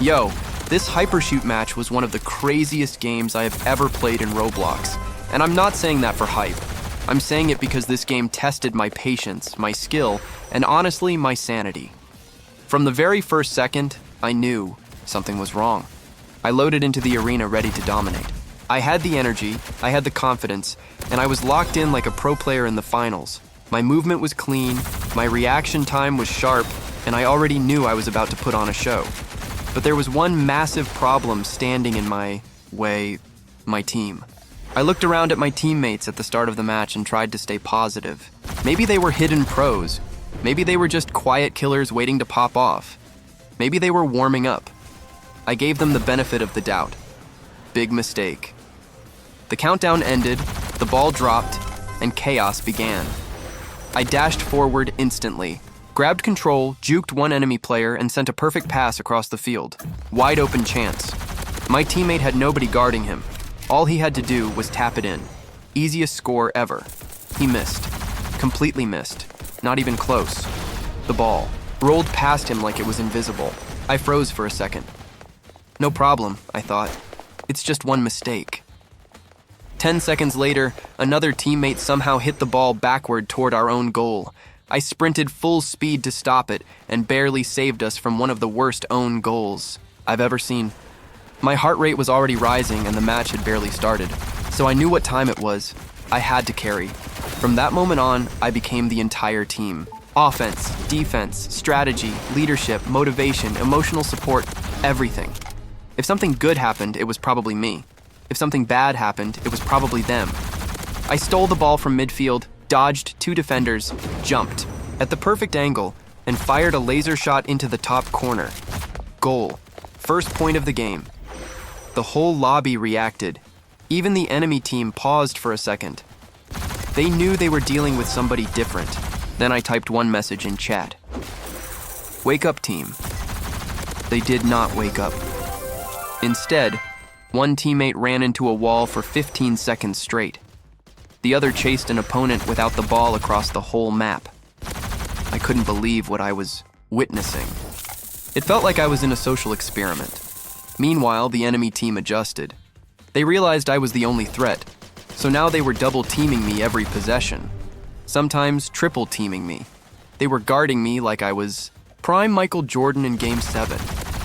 Yo, this hypershoot match was one of the craziest games I have ever played in Roblox. And I'm not saying that for hype. I'm saying it because this game tested my patience, my skill, and honestly, my sanity. From the very first second, I knew something was wrong. I loaded into the arena ready to dominate. I had the energy, I had the confidence, and I was locked in like a pro player in the finals. My movement was clean, my reaction time was sharp, and I already knew I was about to put on a show. But there was one massive problem standing in my way, my team. I looked around at my teammates at the start of the match and tried to stay positive. Maybe they were hidden pros. Maybe they were just quiet killers waiting to pop off. Maybe they were warming up. I gave them the benefit of the doubt. Big mistake. The countdown ended, the ball dropped, and chaos began. I dashed forward instantly, grabbed control, juked one enemy player, and sent a perfect pass across the field. Wide open chance. My teammate had nobody guarding him. All he had to do was tap it in. Easiest score ever. He missed. Completely missed. Not even close. The ball rolled past him like it was invisible. I froze for a second. No problem, I thought. It's just one mistake. 10 seconds later, another teammate somehow hit the ball backward toward our own goal. I sprinted full speed to stop it and barely saved us from one of the worst own goals I've ever seen. My heart rate was already rising and the match had barely started, so I knew what time it was. I had to carry. From that moment on, I became the entire team. Offense, defense, strategy, leadership, motivation, emotional support, everything. If something good happened, it was probably me. If something bad happened, it was probably them. I stole the ball from midfield, dodged two defenders, jumped at the perfect angle, and fired a laser shot into the top corner. Goal. First point of the game. The whole lobby reacted. Even the enemy team paused for a second. They knew they were dealing with somebody different. Then I typed one message in chat. Wake up, team. They did not wake up. Instead, one teammate ran into a wall for 15 seconds straight. The other chased an opponent without the ball across the whole map. I couldn't believe what I was witnessing. It felt like I was in a social experiment. Meanwhile, the enemy team adjusted. They realized I was the only threat, so now they were double teaming me every possession. Sometimes triple teaming me. They were guarding me like I was prime Michael Jordan in Game 7.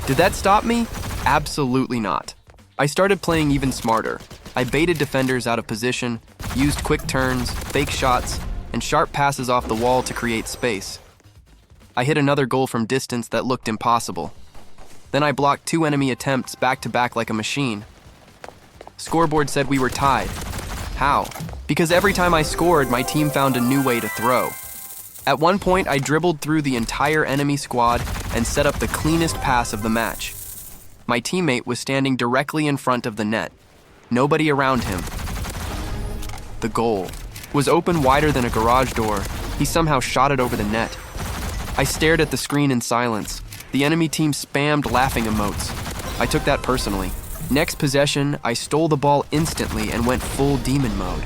Did that stop me? Absolutely not. I started playing even smarter. I baited defenders out of position, used quick turns, fake shots, and sharp passes off the wall to create space. I hit another goal from distance that looked impossible. Then I blocked two enemy attempts back-to-back like a machine. Scoreboard said we were tied. How? Because every time I scored, my team found a new way to throw. At one point, I dribbled through the entire enemy squad and set up the cleanest pass of the match. My teammate was standing directly in front of the net. Nobody around him. The goal was open wider than a garage door. He somehow shot it over the net. I stared at the screen in silence. The enemy team spammed laughing emotes. I took that personally. Next possession, I stole the ball instantly and went full demon mode.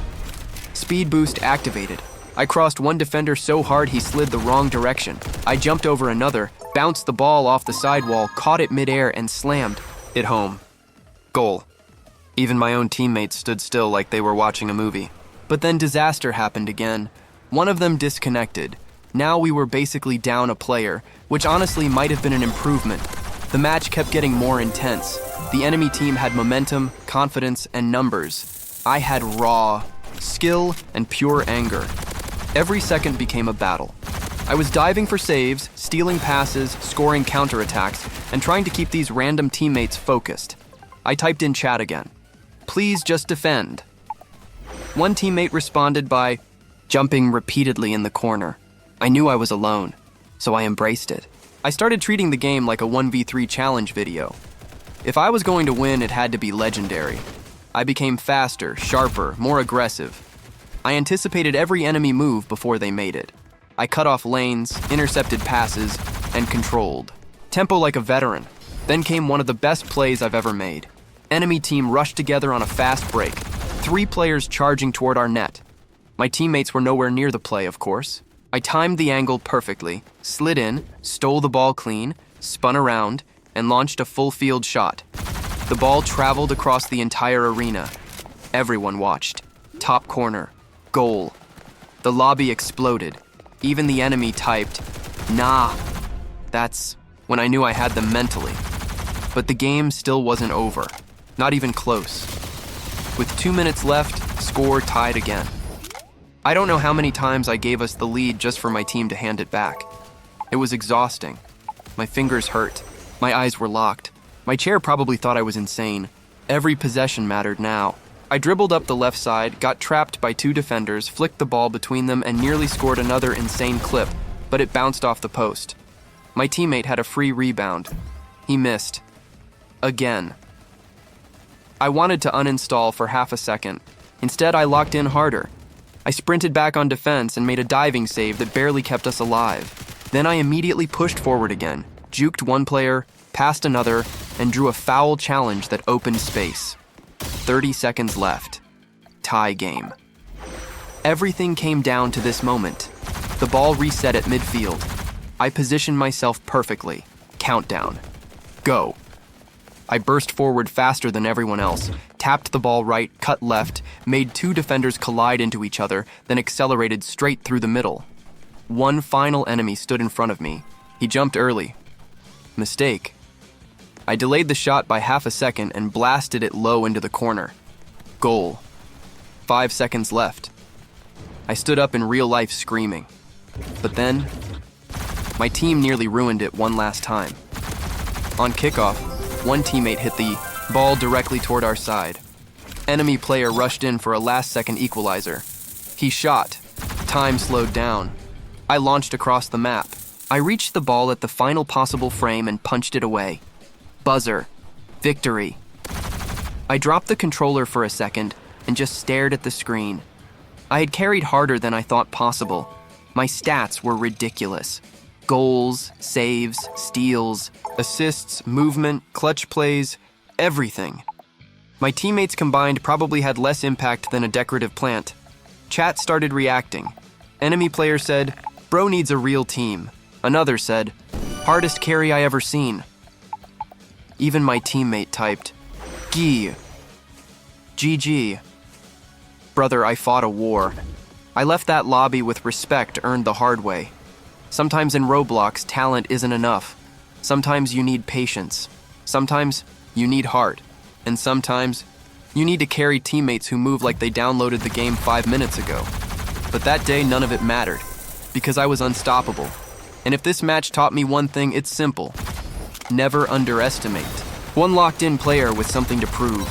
Speed boost activated. I crossed one defender so hard he slid the wrong direction. I jumped over another, bounced the ball off the sidewall, caught it midair, and slammed it home. Goal. Even my own teammates stood still like they were watching a movie. But then disaster happened again. One of them disconnected. Now we were basically down a player, which honestly might have been an improvement. The match kept getting more intense. The enemy team had momentum, confidence, and numbers. I had raw skill and pure anger. Every second became a battle. I was diving for saves, stealing passes, scoring counterattacks, and trying to keep these random teammates focused. I typed in chat again. Please just defend. One teammate responded by jumping repeatedly in the corner. I knew I was alone, so I embraced it. I started treating the game like a 1v3 challenge video. If I was going to win, it had to be legendary. I became faster, sharper, more aggressive. I anticipated every enemy move before they made it. I cut off lanes, intercepted passes, and controlled. Tempo like a veteran. Then came one of the best plays I've ever made. Enemy team rushed together on a fast break. 3 players charging toward our net. My teammates were nowhere near the play, of course. I timed the angle perfectly, slid in, stole the ball clean, spun around, and launched a full-field shot. The ball traveled across the entire arena. Everyone watched. Top corner. Goal. The lobby exploded. Even the enemy typed, "Nah." That's when I knew I had them mentally. But the game still wasn't over. Not even close. With 2 minutes left, score tied again. I don't know how many times I gave us the lead just for my team to hand it back. It was exhausting. My fingers hurt. My eyes were locked. My chair probably thought I was insane. Every possession mattered now. I dribbled up the left side, got trapped by 2 defenders, flicked the ball between them, and nearly scored another insane clip, but it bounced off the post. My teammate had a free rebound. He missed. Again. I wanted to uninstall for half a second. Instead, I locked in harder. I sprinted back on defense and made a diving save that barely kept us alive. Then I immediately pushed forward again, juked one player, passed another, and drew a foul challenge that opened space. 30 seconds left. Tie game. Everything came down to this moment. The ball reset at midfield. I positioned myself perfectly. Countdown. Go. I burst forward faster than everyone else, tapped the ball right, cut left, made 2 defenders collide into each other, then accelerated straight through the middle. One final enemy stood in front of me. He jumped early. Mistake. I delayed the shot by half a second and blasted it low into the corner. Goal. 5 seconds left. I stood up in real life screaming. But then, my team nearly ruined it one last time. On kickoff, one teammate hit the ball directly toward our side. Enemy player rushed in for a last-second equalizer. He shot. Time slowed down. I launched across the map. I reached the ball at the final possible frame and punched it away. Buzzer. Victory. I dropped the controller for a second and just stared at the screen. I had carried harder than I thought possible. My stats were ridiculous. Goals, saves, steals, assists, movement, clutch plays, everything. My teammates combined probably had less impact than a decorative plant. Chat started reacting. Enemy player said, "Bro needs a real team." Another said, "Hardest carry I ever seen." Even my teammate typed, "Gee. GG. Brother, I fought a war. I left that lobby with respect earned the hard way. Sometimes in Roblox, talent isn't enough. Sometimes you need patience. Sometimes you need heart. And sometimes you need to carry teammates who move like they downloaded the game 5 minutes ago. But that day, none of it mattered, because I was unstoppable. And if this match taught me one thing, it's simple. Never underestimate. One locked-in player with something to prove.